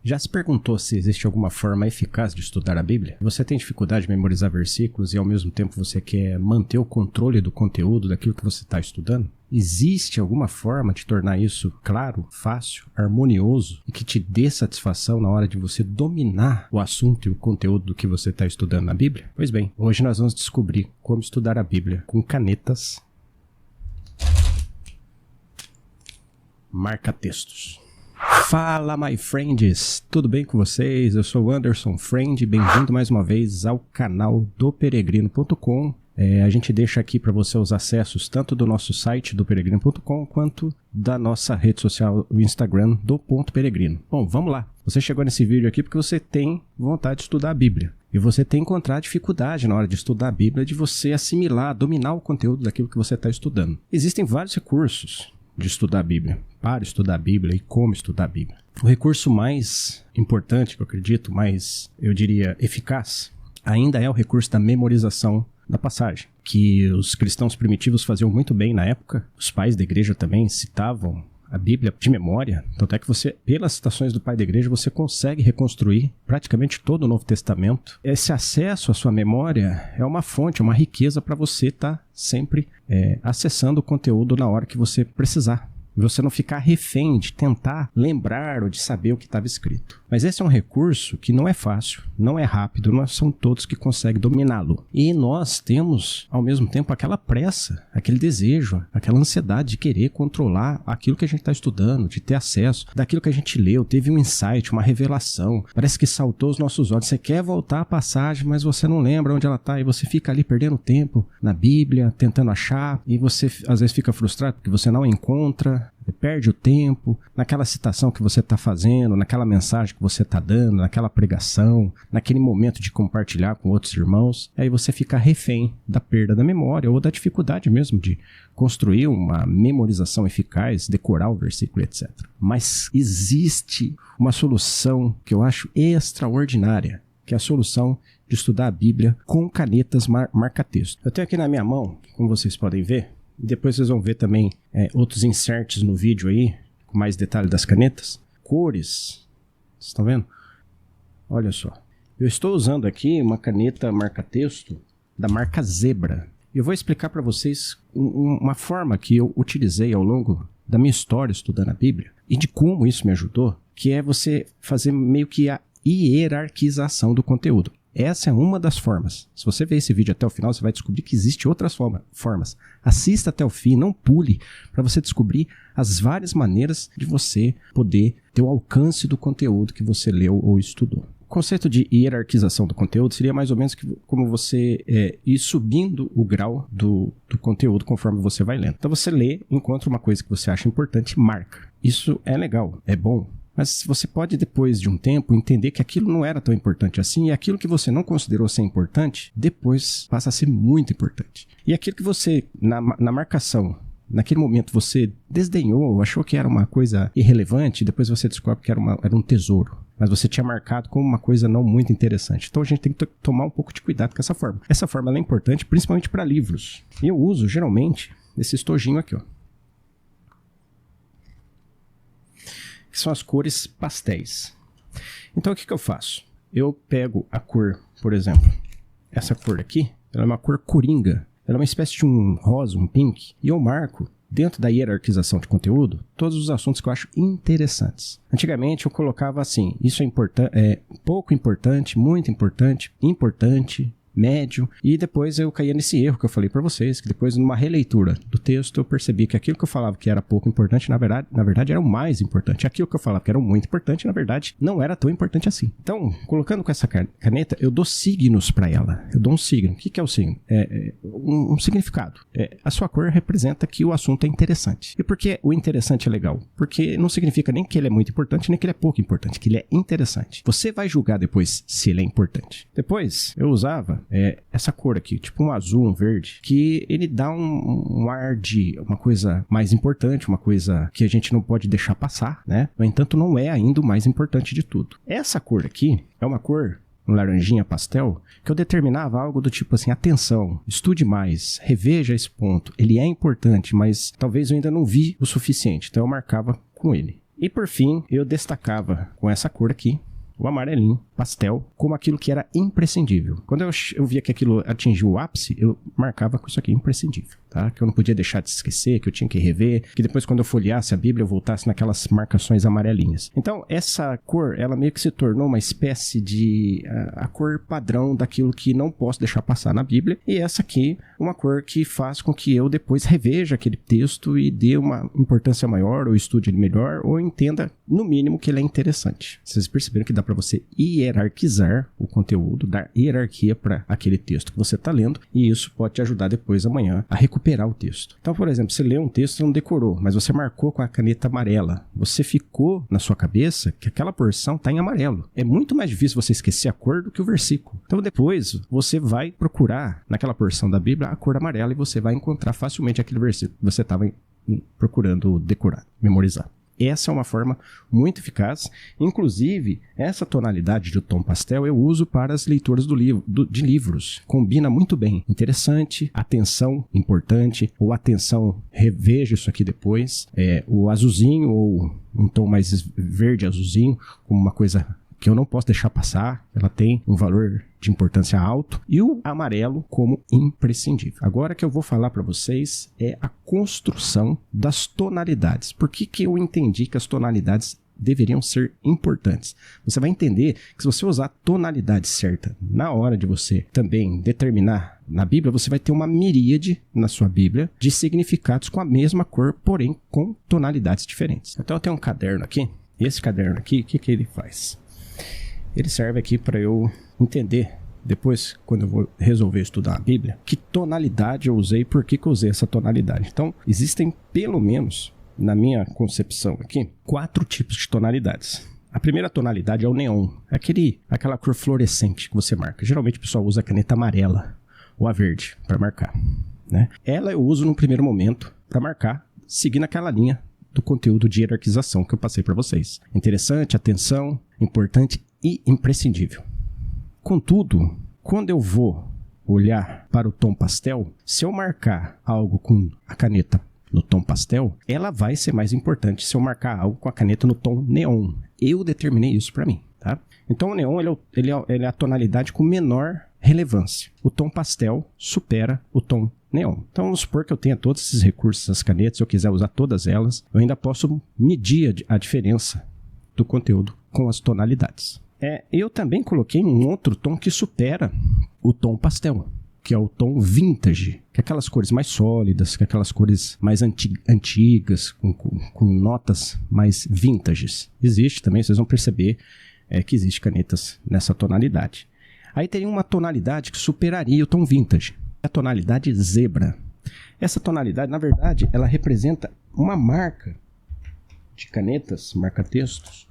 Já se perguntou se existe alguma forma eficaz de estudar a Bíblia? Você tem dificuldade de memorizar versículos e ao mesmo tempo você quer manter o controle do conteúdo daquilo que você está estudando? Existe alguma forma de tornar isso claro, fácil, harmonioso e que te dê satisfação na hora de você dominar o assunto e o conteúdo do que você está estudando na Bíblia? Pois bem, hoje nós vamos descobrir como estudar a Bíblia com canetas marca-textos. Fala, my friends! Tudo bem com vocês? Eu sou o Anderson Friend, bem-vindo mais uma vez ao canal do Peregrino.com. A gente deixa aqui para você os acessos tanto do nosso site do Peregrino.com quanto da nossa rede social, o Instagram do Ponto Peregrino. Bom, vamos lá. Você chegou nesse vídeo aqui porque você tem vontade de estudar a Bíblia. E você tem que encontrar dificuldade na hora de estudar a Bíblia, de você assimilar, dominar o conteúdo daquilo que você está estudando. Existem vários recursos de estudar a Bíblia, para estudar a Bíblia e como estudar a Bíblia. O recurso mais importante, que eu acredito, mais, eu diria, eficaz, ainda é o recurso da memorização da passagem, que os cristãos primitivos faziam muito bem na época. Os pais da igreja também citavam a Bíblia de memória, tanto é que você, pelas citações do pai da igreja, você consegue reconstruir praticamente todo o Novo Testamento. Esse acesso à sua memória é uma fonte, uma riqueza para você estar sempre acessando o conteúdo na hora que você precisar. Você não ficar refém de tentar lembrar ou de saber o que estava escrito. Mas esse é um recurso que não é fácil, não é rápido, não são todos que conseguem dominá-lo. E nós temos, ao mesmo tempo, aquela pressa, aquele desejo, aquela ansiedade de querer controlar aquilo que a gente está estudando, de ter acesso daquilo que a gente leu, teve um insight, uma revelação, parece que saltou os nossos olhos. Você quer voltar à passagem, mas você não lembra onde ela está, e você fica ali perdendo tempo na Bíblia, tentando achar, e você às vezes fica frustrado porque você não encontra. Perde o tempo naquela citação que você está fazendo, naquela mensagem que você está dando, naquela pregação, naquele momento de compartilhar com outros irmãos. Aí você fica refém da perda da memória ou da dificuldade mesmo de construir uma memorização eficaz, decorar o versículo, etc. Mas existe uma solução que eu acho extraordinária, que é a solução de estudar a Bíblia com canetas marca-texto. Eu tenho aqui na minha mão, como vocês podem ver, e depois vocês vão ver também outros inserts no vídeo aí, com mais detalhe das canetas. Cores, vocês estão vendo? Olha só. Eu estou usando aqui uma caneta marca-texto da marca Zebra. Eu vou explicar para vocês uma forma que eu utilizei ao longo da minha história estudando a Bíblia e de como isso me ajudou, que é você fazer meio que a hierarquização do conteúdo. Essa é uma das formas. Se você ver esse vídeo até o final, você vai descobrir que existem outras formas. Assista até o fim, não pule, para você descobrir as várias maneiras de você poder ter o alcance do conteúdo que você leu ou estudou. O conceito de hierarquização do conteúdo seria mais ou menos como você ir subindo o grau do conteúdo conforme você vai lendo. Então você lê, encontra uma coisa que você acha importante, marca. Isso é legal, é bom. Mas você pode, depois de um tempo, entender que aquilo não era tão importante assim, e aquilo que você não considerou ser importante, depois passa a ser muito importante. E aquilo que você, na marcação, naquele momento você desdenhou, achou que era uma coisa irrelevante, depois você descobre que era um tesouro. Mas você tinha marcado como uma coisa não muito interessante. Então a gente tem que tomar um pouco de cuidado com essa forma. Essa forma ela é importante principalmente para livros. E eu uso, geralmente, esse estojinho aqui, ó. Que são as cores pastéis. Então o que eu faço? Eu pego a cor, por exemplo, essa cor aqui, ela é uma cor coringa, ela é uma espécie de um rosa, um pink, e eu marco, dentro da hierarquização de conteúdo, todos os assuntos que eu acho interessantes. Antigamente eu colocava assim, isso é pouco importante, muito importante, importante, médio, e depois eu caía nesse erro que eu falei para vocês, que depois numa releitura do texto eu percebi que aquilo que eu falava que era pouco importante, na verdade era o mais importante. Aquilo que eu falava que era muito importante, na verdade não era tão importante assim. Então, colocando com essa caneta, eu dou signos para ela. Eu dou um signo. O que é o signo? Um significado. A sua cor representa que o assunto é interessante. E por que o interessante é legal? Porque não significa nem que ele é muito importante, nem que ele é pouco importante, que ele é interessante. Você vai julgar depois se ele é importante. Depois, eu usava essa cor aqui, tipo um azul, um verde, que ele dá um ar de uma coisa mais importante, uma coisa que a gente não pode deixar passar, né? No entanto, não é ainda o mais importante de tudo. Essa cor aqui é uma cor, um laranjinha pastel, que eu determinava algo do tipo assim, atenção, estude mais, reveja esse ponto, ele é importante, mas talvez eu ainda não vi o suficiente, então eu marcava com ele. E por fim, eu destacava com essa cor aqui, o amarelinho, pastel, como aquilo que era imprescindível. Quando eu via que aquilo atingiu o ápice, eu marcava com isso aqui, imprescindível, tá? Que eu não podia deixar de esquecer, que eu tinha que rever, que depois quando eu folheasse a Bíblia eu voltasse naquelas marcações amarelinhas. Então, essa cor, ela meio que se tornou uma espécie de a cor padrão daquilo que não posso deixar passar na Bíblia, e essa aqui, uma cor que faz com que eu depois reveja aquele texto e dê uma importância maior, ou estude ele melhor, ou entenda, no mínimo, que ele é interessante. Vocês perceberam que dá para você hierarquizar o conteúdo, dar hierarquia para aquele texto que você está lendo, e isso pode te ajudar depois amanhã a recuperar o texto. Então, por exemplo, você leu um texto e não decorou, mas você marcou com a caneta amarela. Você ficou na sua cabeça que aquela porção está em amarelo. É muito mais difícil você esquecer a cor do que o versículo. Então, depois, você vai procurar naquela porção da Bíblia a cor amarela e você vai encontrar facilmente aquele versículo que você estava procurando decorar, memorizar. Essa é uma forma muito eficaz. Inclusive, essa tonalidade de tom pastel eu uso para as leituras de livros. Combina muito bem. Interessante, atenção, importante, ou atenção, reveja isso aqui depois. O azulzinho, ou um tom mais verde azulzinho, como uma coisa que eu não posso deixar passar, ela tem um valor de importância alto, e o amarelo como imprescindível. Agora que eu vou falar para vocês é a construção das tonalidades. Por que eu entendi que as tonalidades deveriam ser importantes? Você vai entender que se você usar a tonalidade certa na hora de você também determinar na Bíblia, você vai ter uma miríade na sua Bíblia de significados com a mesma cor, porém com tonalidades diferentes. Então eu tenho um caderno aqui, e esse caderno aqui, o que ele faz? Ele serve aqui para eu entender, depois, quando eu vou resolver estudar a Bíblia, que tonalidade eu usei e por que eu usei essa tonalidade. Então, existem pelo menos, na minha concepção aqui, 4 tipos de tonalidades. A primeira tonalidade é o neon, aquela cor fluorescente que você marca. Geralmente o pessoal usa a caneta amarela ou a verde para marcar, né? Ela eu uso no primeiro momento para marcar, seguindo aquela linha do conteúdo de hierarquização que eu passei para vocês. Interessante, atenção, importante e imprescindível. Contudo, quando eu vou olhar para o tom pastel, se eu marcar algo com a caneta no tom pastel, ela vai ser mais importante se eu marcar algo com a caneta no tom neon. Eu determinei isso para mim, tá? Então o neon ele é a tonalidade com menor relevância. O tom pastel supera o tom neon. Então vamos supor que eu tenha todos esses recursos, as canetas, se eu quiser usar todas elas, eu ainda posso medir a diferença do conteúdo com as tonalidades. Eu também coloquei um outro tom que supera o tom pastel, que é o tom vintage, que é aquelas cores mais sólidas, que é aquelas cores mais antigas, com notas mais vintages. Existe também, vocês vão perceber que existe canetas nessa tonalidade. Aí teria uma tonalidade que superaria o tom vintage, a tonalidade zebra. Essa tonalidade, na verdade, ela representa uma marca de canetas, marca-textos,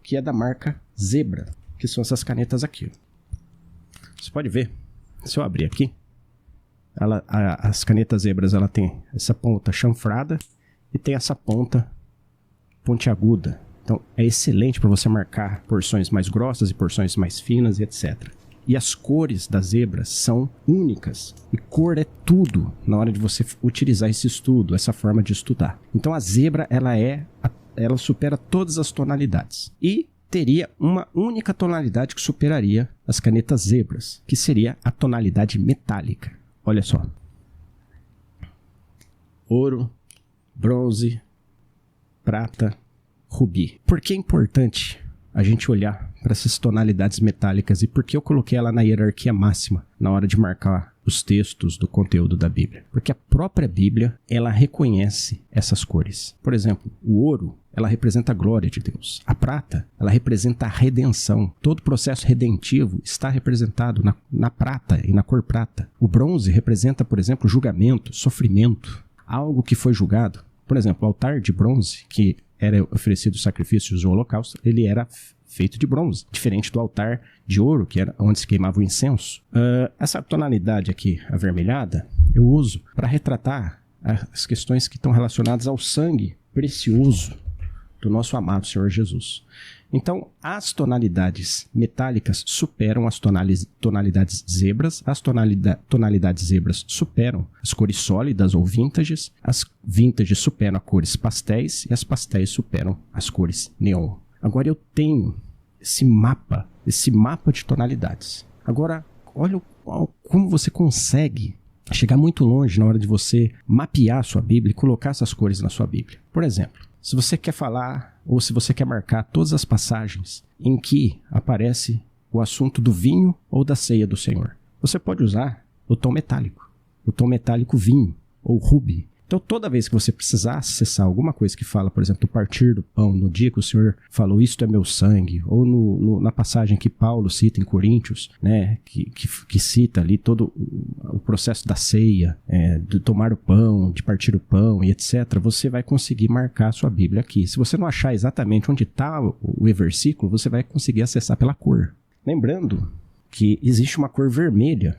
que é da marca Zebra, que são essas canetas aqui. Você pode ver, se eu abrir aqui, as canetas Zebras, ela tem essa ponta chanfrada e tem essa ponta pontiaguda. Então é excelente para você marcar porções mais grossas e porções mais finas e etc. E as cores das zebras são únicas. E cor é tudo na hora de você utilizar esse estudo, essa forma de estudar. Então a zebra, ela supera todas as tonalidades. E teria uma única tonalidade que superaria as canetas zebras, que seria a tonalidade metálica. Olha só. Ouro, bronze, prata, rubi. Por que é importante a gente olhar para essas tonalidades metálicas e por que eu coloquei ela na hierarquia máxima na hora de marcar os textos do conteúdo da Bíblia? Porque a própria Bíblia, ela reconhece essas cores. Por exemplo, o ouro, ela representa a glória de Deus. A prata, ela representa a redenção. Todo o processo redentivo está representado na prata e na cor prata. O bronze representa, por exemplo, julgamento, sofrimento, algo que foi julgado. Por exemplo, o altar de bronze, que era oferecido sacrifícios do holocausto, ele era feito de bronze, diferente do altar de ouro, que era onde se queimava o incenso. Essa tonalidade aqui, avermelhada, eu uso para retratar as questões que estão relacionadas ao sangue precioso do nosso amado Senhor Jesus. Então, as tonalidades metálicas superam as tonalidades zebras, as tonalidades zebras superam as cores sólidas ou vintages, as vintages superam as cores pastéis e as pastéis superam as cores neon. Agora eu tenho esse mapa de tonalidades. Agora, olha como você consegue chegar muito longe na hora de você mapear a sua Bíblia e colocar essas cores na sua Bíblia. Por exemplo, se você quer falar ou se você quer marcar todas as passagens em que aparece o assunto do vinho ou da ceia do Senhor, você pode usar o tom metálico vinho ou rubi. Então, toda vez que você precisar acessar alguma coisa que fala, por exemplo, do partir do pão, no dia que o Senhor falou, isto é meu sangue, ou na passagem que Paulo cita em Coríntios, né, que cita ali todo o processo da ceia, de tomar o pão, de partir o pão e etc., você vai conseguir marcar a sua Bíblia aqui. Se você não achar exatamente onde está o versículo, você vai conseguir acessar pela cor. Lembrando que existe uma cor vermelha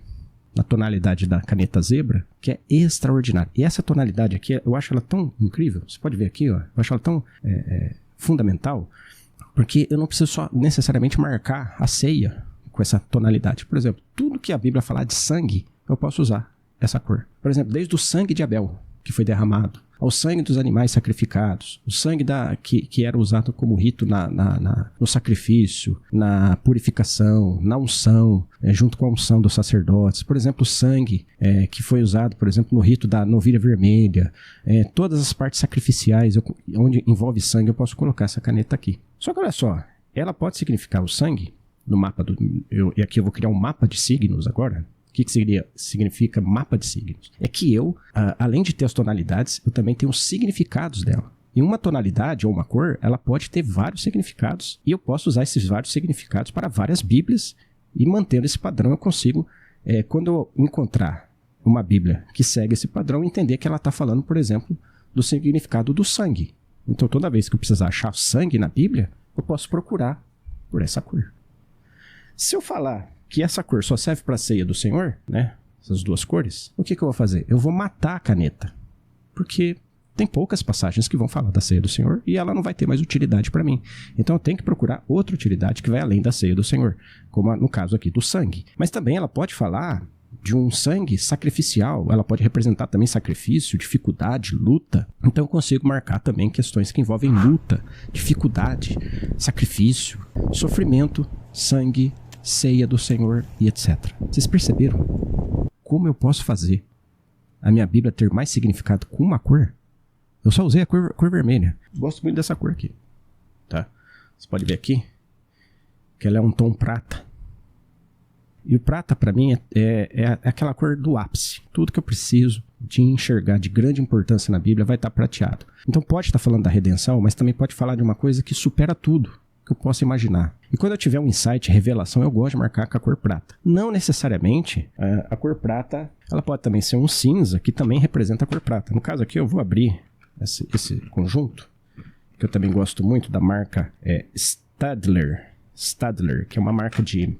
na tonalidade da caneta zebra, que é extraordinária. E essa tonalidade aqui, eu acho ela tão incrível, você pode ver aqui, ó, eu acho ela tão fundamental, porque eu não preciso só necessariamente marcar a ceia com essa tonalidade. Por exemplo, tudo que a Bíblia falar de sangue, eu posso usar essa cor. Por exemplo, desde o sangue de Abel, que foi derramado, ao sangue dos animais sacrificados, o sangue que era usado como rito no sacrifício, na purificação, na unção, junto com a unção dos sacerdotes. Por exemplo, o sangue que foi usado, por exemplo, no rito da novilha vermelha, todas as partes sacrificiais, onde envolve sangue, eu posso colocar essa caneta aqui. Só que olha só, ela pode significar o sangue no mapa e aqui eu vou criar um mapa de signos agora. O que significa mapa de signos? É que eu, além de ter as tonalidades, eu também tenho os significados dela. E uma tonalidade ou uma cor, ela pode ter vários significados. E eu posso usar esses vários significados para várias Bíblias. E mantendo esse padrão, eu consigo, quando eu encontrar uma Bíblia que segue esse padrão, entender que ela está falando, por exemplo, do significado do sangue. Então, toda vez que eu precisar achar sangue na Bíblia, eu posso procurar por essa cor. Se eu falar que essa cor só serve para a ceia do Senhor, né? Essas duas cores, o que eu vou fazer? Eu vou matar a caneta, porque tem poucas passagens que vão falar da ceia do Senhor e ela não vai ter mais utilidade para mim. Então eu tenho que procurar outra utilidade que vai além da ceia do Senhor, como no caso aqui do sangue. Mas também ela pode falar de um sangue sacrificial, ela pode representar também sacrifício, dificuldade, luta. Então eu consigo marcar também questões que envolvem luta, dificuldade, sacrifício, sofrimento, sangue, ceia do Senhor e etc. Vocês perceberam como eu posso fazer a minha Bíblia ter mais significado com uma cor? Eu só usei a cor vermelha. Gosto muito dessa cor aqui, tá? Você pode ver aqui que ela é um tom prata. E o prata para mim é aquela cor do ápice. Tudo que eu preciso de enxergar de grande importância na Bíblia vai estar prateado. Então pode estar falando da redenção, mas também pode falar de uma coisa que supera tudo que eu possa imaginar. E quando eu tiver um insight, revelação, eu gosto de marcar com a cor prata. Não necessariamente a cor prata, ela pode também ser um cinza, que também representa a cor prata. No caso aqui, eu vou abrir esse conjunto, que eu também gosto muito, da marca Staedtler, que é uma marca de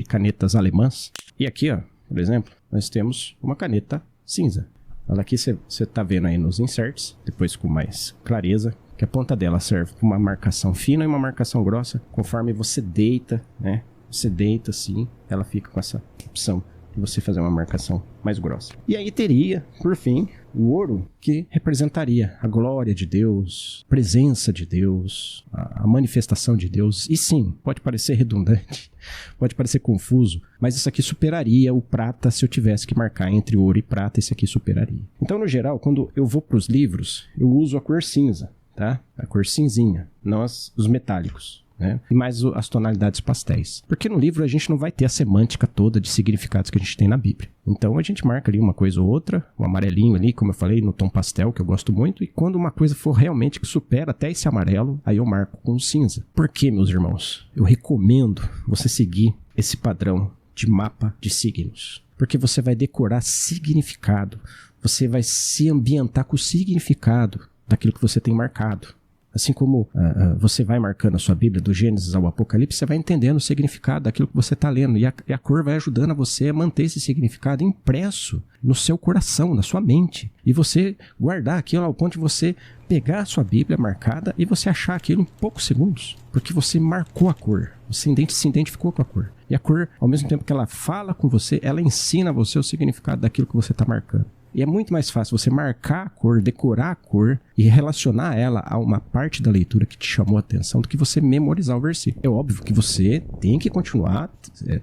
canetas alemãs. E aqui, ó, por exemplo, nós temos uma caneta cinza. Olha aqui, você está vendo aí nos inserts, depois com mais clareza, que a ponta dela serve para uma marcação fina e uma marcação grossa. Conforme você deita, né? Você deita assim, ela fica com essa opção de você fazer uma marcação mais grossa. E aí teria, por fim, o ouro, que representaria a glória de Deus, a presença de Deus, a manifestação de Deus. E sim, pode parecer redundante, pode parecer confuso, mas isso aqui superaria o prata. Se eu tivesse que marcar entre ouro e prata, esse aqui superaria. Então, no geral, quando eu vou para os livros, eu uso a cor cinza, tá? A cor cinzinha, não os metálicos, né? E mais as tonalidades pastéis. Porque no livro a gente não vai ter a semântica toda de significados que a gente tem na Bíblia. Então a gente marca ali uma coisa ou outra, um amarelinho ali, como eu falei, no tom pastel, que eu gosto muito. E quando uma coisa for realmente que supera até esse amarelo, aí eu marco com cinza. Por quê, meus irmãos? Eu recomendo você seguir esse padrão de mapa de signos. Porque você vai decorar significado. Você vai se ambientar com o significado daquilo que você tem marcado. Assim como você vai marcando a sua Bíblia do Gênesis ao Apocalipse, você vai entendendo o significado daquilo que você está lendo. E a cor vai ajudando a você a manter esse significado impresso no seu coração, na sua mente. E você guardar aquilo ao ponto de você pegar a sua Bíblia marcada e você achar aquilo em poucos segundos. Porque você marcou a cor, você se identificou com a cor. E a cor, ao mesmo tempo que ela fala com você, ela ensina a você o significado daquilo que você está marcando. E é muito mais fácil você marcar a cor, decorar a cor e relacionar ela a uma parte da leitura que te chamou a atenção do que você memorizar o versículo. É óbvio que você tem que continuar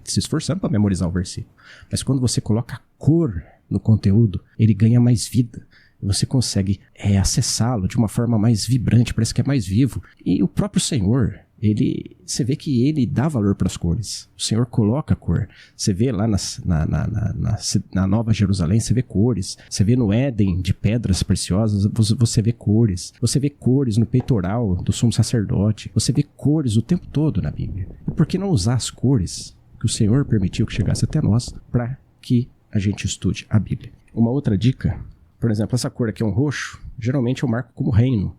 se esforçando para memorizar o versículo. Mas quando você coloca a cor no conteúdo, ele ganha mais vida. Você consegue acessá-lo de uma forma mais vibrante, parece que é mais vivo. E o próprio Senhor, você vê que ele dá valor para as cores. O Senhor coloca a cor. Você vê lá na Nova Jerusalém, você vê cores. Você vê no Éden de pedras preciosas, você vê cores. Você vê cores no peitoral do sumo sacerdote. Você vê cores o tempo todo na Bíblia. E por que não usar as cores que o Senhor permitiu que chegasse até nós para que a gente estude a Bíblia? Uma outra dica, por exemplo, essa cor aqui é um roxo. Geralmente eu marco como reino.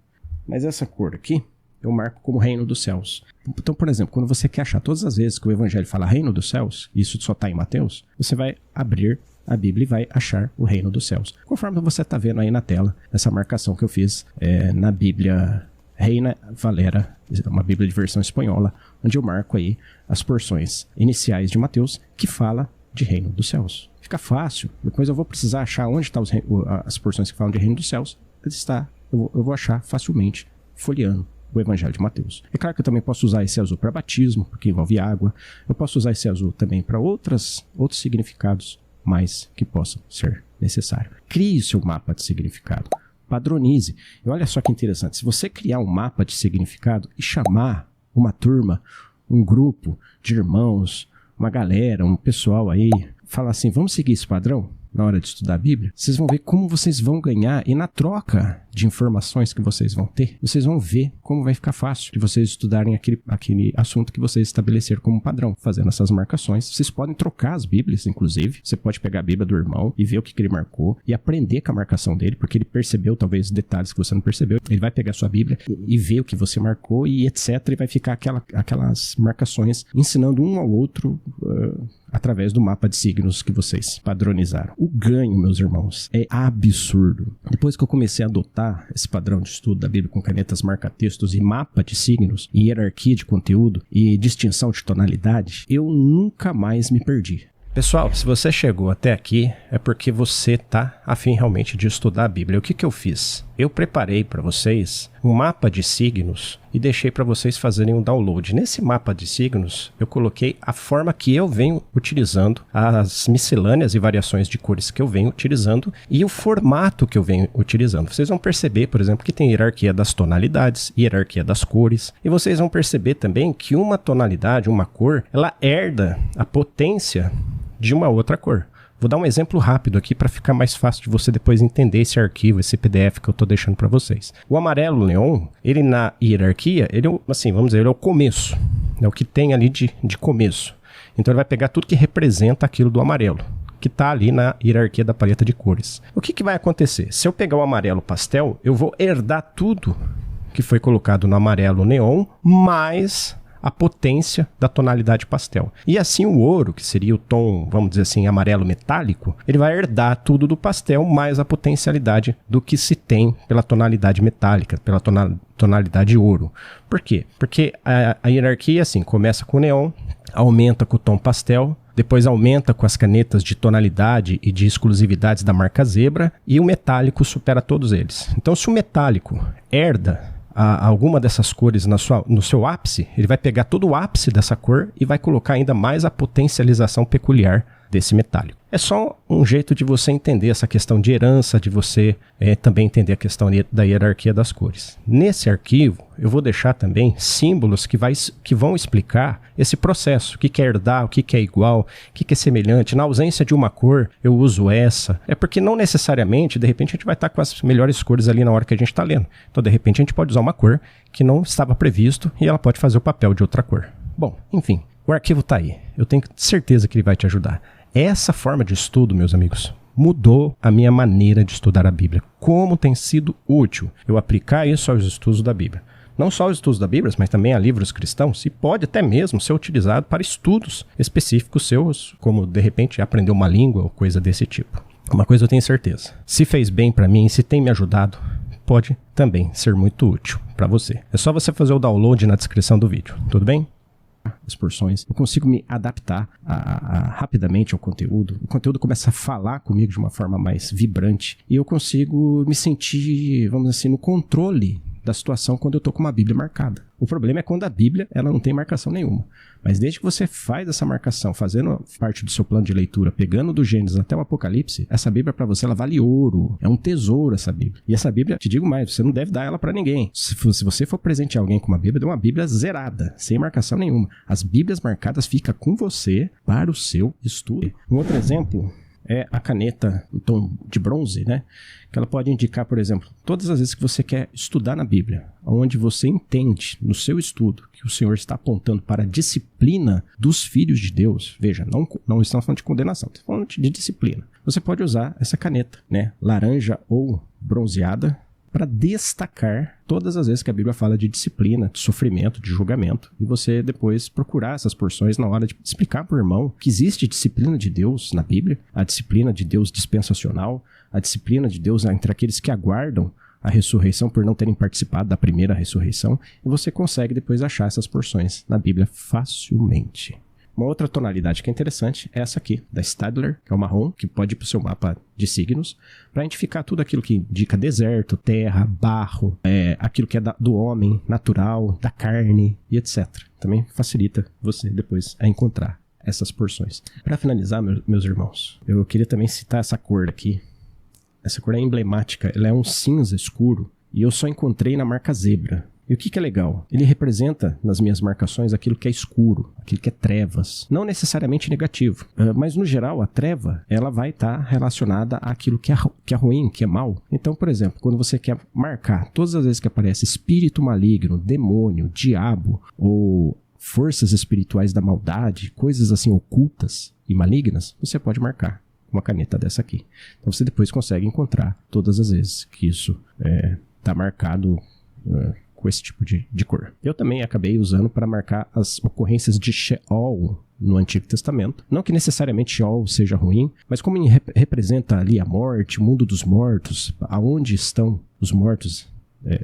Mas essa cor aqui, eu marco como reino dos céus. Então, por exemplo, quando você quer achar todas as vezes que o Evangelho fala reino dos céus, e isso só está em Mateus, você vai abrir a Bíblia e vai achar o reino dos céus. Conforme você está vendo aí na tela, essa marcação que eu fiz na Bíblia Reina Valera, uma Bíblia de versão espanhola, onde eu marco aí as porções iniciais de Mateus que fala de reino dos céus. Fica fácil. Depois eu vou precisar achar onde estão as porções que falam de reino dos céus. Eu vou achar facilmente folheando o Evangelho de Mateus. É claro que eu também posso usar esse azul para batismo, porque envolve água. Eu posso usar esse azul também para outros significados mais que possam ser necessários. Crie o seu mapa de significado. Padronize. E olha só que interessante. Se você criar um mapa de significado e chamar uma turma, um grupo de irmãos, uma galera, um pessoal aí, falar assim, vamos seguir esse padrão? Na hora de estudar a Bíblia, vocês vão ver como vocês vão ganhar e na troca de informações que vocês vão ter, vocês vão ver como vai ficar fácil de vocês estudarem aquele assunto que vocês estabeleceram como padrão, fazendo essas marcações. Vocês podem trocar as Bíblias, inclusive. Você pode pegar a Bíblia do irmão e ver o que ele marcou e aprender com a marcação dele, porque ele percebeu talvez detalhes que você não percebeu. Ele vai pegar a sua Bíblia e ver o que você marcou e etc. E vai ficar aquelas marcações ensinando um ao outro através do mapa de signos que vocês padronizaram. O ganho, meus irmãos, é absurdo. Depois que eu comecei a adotar esse padrão de estudo da Bíblia com canetas marca-textos e mapa de signos, e hierarquia de conteúdo e distinção de tonalidade, eu nunca mais me perdi. Pessoal, se você chegou até aqui, é porque você está a fim realmente de estudar a Bíblia. O que eu fiz? Eu preparei para vocês um mapa de signos e deixei para vocês fazerem um download. Nesse mapa de signos, eu coloquei a forma que eu venho utilizando, as miscelâneas e variações de cores que eu venho utilizando e o formato que eu venho utilizando. Vocês vão perceber, por exemplo, que tem hierarquia das tonalidades, hierarquia das cores. E vocês vão perceber também que uma tonalidade, uma cor, ela herda a potência de uma outra cor. Vou dar um exemplo rápido aqui para ficar mais fácil de você depois entender esse arquivo, esse PDF que eu estou deixando para vocês. O amarelo neon, ele na hierarquia, ele é, assim, vamos dizer, ele é o começo, é o que tem ali de começo. Então ele vai pegar tudo que representa aquilo do amarelo, que está ali na hierarquia da paleta de cores. O que vai acontecer? Se eu pegar o amarelo pastel, eu vou herdar tudo que foi colocado no amarelo neon, mais a potência da tonalidade pastel. E assim o ouro, que seria o tom, vamos dizer assim, amarelo metálico, ele vai herdar tudo do pastel, mais a potencialidade do que se tem pela tonalidade metálica, pela tonalidade ouro. Por quê? Porque a hierarquia, assim, começa com o neon, aumenta com o tom pastel, depois aumenta com as canetas de tonalidade e de exclusividades da marca zebra, e o metálico supera todos eles. Então, se o metálico herda alguma dessas cores no seu ápice, ele vai pegar todo o ápice dessa cor e vai colocar ainda mais a potencialização peculiar desse metálico. É só um jeito de você entender essa questão de herança, de você também entender a questão da hierarquia das cores. Nesse arquivo, eu vou deixar também símbolos que vão explicar esse processo. O que é herdar, o que é igual, o que é semelhante. Na ausência de uma cor, eu uso essa. É porque não necessariamente, de repente, a gente vai estar com as melhores cores ali na hora que a gente está lendo. Então, de repente, a gente pode usar uma cor que não estava previsto e ela pode fazer o papel de outra cor. Bom, enfim, o arquivo está aí. Eu tenho certeza que ele vai te ajudar. Essa forma de estudo, meus amigos, mudou a minha maneira de estudar a Bíblia. Como tem sido útil eu aplicar isso aos estudos da Bíblia. não só os estudos da Bíblia, mas também a livros cristãos, e pode até mesmo ser utilizado para estudos específicos seus, como de repente aprender uma língua ou coisa desse tipo. Uma coisa eu tenho certeza, se fez bem para mim, se tem me ajudado, pode também ser muito útil para você. É só você fazer o download na descrição do vídeo, tudo bem? As porções, eu consigo me adaptar rapidamente ao conteúdo. O conteúdo começa a falar comigo de uma forma mais vibrante e eu consigo me sentir, vamos dizer assim, no controle da situação quando eu tô com uma Bíblia marcada. O problema é quando a Bíblia ela não tem marcação nenhuma. Mas desde que você faz essa marcação, fazendo parte do seu plano de leitura, pegando do Gênesis até o Apocalipse, essa Bíblia para você ela vale ouro. É um tesouro essa Bíblia. E essa Bíblia, te digo mais, você não deve dar ela para ninguém. Se você for presentear alguém com uma Bíblia, dê uma Bíblia zerada, sem marcação nenhuma. As Bíblias marcadas ficam com você para o seu estudo. Um outro exemplo é a caneta em tom de bronze, né? Que ela pode indicar, por exemplo, todas as vezes que você quer estudar na Bíblia, onde você entende no seu estudo que o Senhor está apontando para a disciplina dos filhos de Deus. Veja, não estamos falando de condenação, estamos falando de disciplina. Você pode usar essa caneta, né? Laranja ou bronzeada, para destacar todas as vezes que a Bíblia fala de disciplina, de sofrimento, de julgamento, e você depois procurar essas porções na hora de explicar para o irmão que existe disciplina de Deus na Bíblia, a disciplina de Deus dispensacional, a disciplina de Deus entre aqueles que aguardam a ressurreição por não terem participado da primeira ressurreição, e você consegue depois achar essas porções na Bíblia facilmente. Uma outra tonalidade que é interessante é essa aqui, da Stadler, que é o marrom, que pode ir para o seu mapa de signos, para identificar tudo aquilo que indica deserto, terra, barro, aquilo que é do homem, natural, da carne e etc. Também facilita você depois a encontrar essas porções. Para finalizar, meus irmãos, eu queria também citar essa cor aqui. Essa cor é emblemática, ela é um cinza escuro e eu só encontrei na marca zebra. E o que é legal? Ele representa nas minhas marcações aquilo que é escuro, aquilo que é trevas. Não necessariamente negativo, mas no geral a treva ela vai estar relacionada àquilo que é ruim, que é mal. Então, por exemplo, quando você quer marcar todas as vezes que aparece espírito maligno, demônio, diabo ou forças espirituais da maldade, coisas assim ocultas e malignas, você pode marcar uma caneta dessa aqui. Então você depois consegue encontrar todas as vezes que isso está marcado com esse tipo de cor. Eu também acabei usando para marcar as ocorrências de Sheol no Antigo Testamento. Não que necessariamente Sheol seja ruim, mas como ele representa ali a morte, o mundo dos mortos, aonde estão os mortos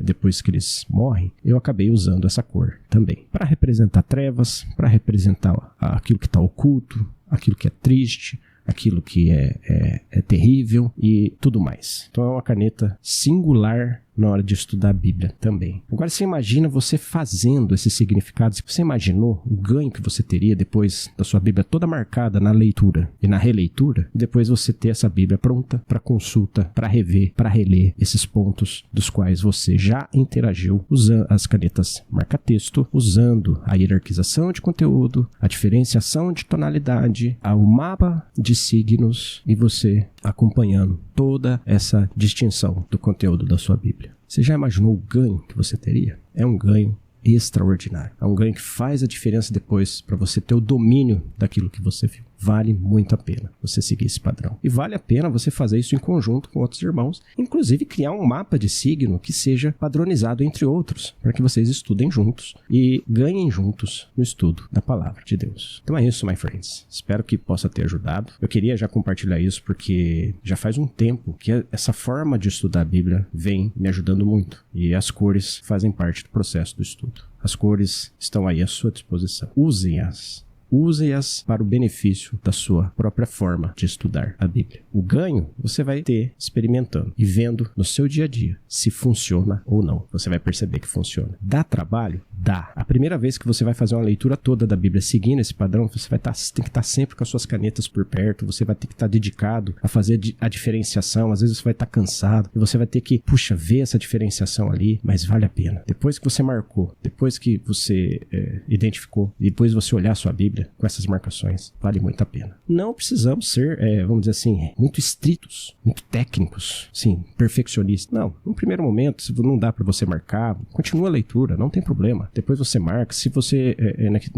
depois que eles morrem, eu acabei usando essa cor também. Para representar trevas, para representar aquilo que está oculto, aquilo que é triste, aquilo que é terrível e tudo mais. Então é uma caneta singular na hora de estudar a Bíblia também. Agora você imagina você fazendo esses significados. Você imaginou o ganho que você teria depois da sua Bíblia toda marcada na leitura e na releitura? E depois você ter essa Bíblia pronta para consulta, para rever, para reler esses pontos dos quais você já interagiu usando as canetas marca-texto, usando a hierarquização de conteúdo, a diferenciação de tonalidade, o mapa de signos e você acompanhando toda essa distinção do conteúdo da sua Bíblia. Você já imaginou o ganho que você teria? É um ganho extraordinário. É um ganho que faz a diferença depois para você ter o domínio daquilo que você viu. Vale muito a pena você seguir esse padrão. E vale a pena você fazer isso em conjunto com outros irmãos. Inclusive criar um mapa de signo que seja padronizado entre outros, para que vocês estudem juntos e ganhem juntos no estudo da palavra de Deus. Então é isso, my friends. Espero que possa ter ajudado. Eu queria já compartilhar isso porque já faz um tempo que essa forma de estudar a Bíblia vem me ajudando muito. E as cores fazem parte do processo do estudo. As cores estão aí à sua disposição. Usem-as. Use-as para o benefício da sua própria forma de estudar a Bíblia. O ganho você vai ter experimentando e vendo no seu dia a dia se funciona ou não. Você vai perceber que funciona. Dá trabalho? Dá. A primeira vez que você vai fazer uma leitura toda da Bíblia seguindo esse padrão, você tem que estar sempre com as suas canetas por perto, você vai ter que estar dedicado a fazer a diferenciação, às vezes você vai estar cansado e você vai ter que, ver essa diferenciação ali, mas vale a pena. Depois que você marcou, depois que você identificou, depois você olhar a sua Bíblia com essas marcações, vale muito a pena. Não precisamos ser, vamos dizer assim, muito estritos, muito técnicos, sim, perfeccionistas. Não, no primeiro momento, se não dá para você marcar, continua a leitura, não tem problema. depois você marca. Se você,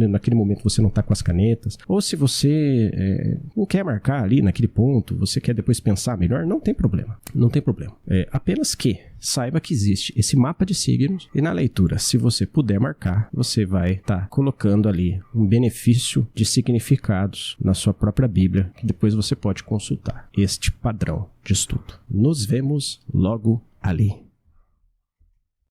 naquele momento você não está com as canetas, ou se você não quer marcar ali naquele ponto, você quer depois pensar melhor, não tem problema. Não tem problema. Apenas que saiba que existe esse mapa de signos e na leitura, se você puder marcar, você vai estar colocando ali um benefício de significados na sua própria Bíblia, que depois você pode consultar este padrão de estudo. Nos vemos logo ali.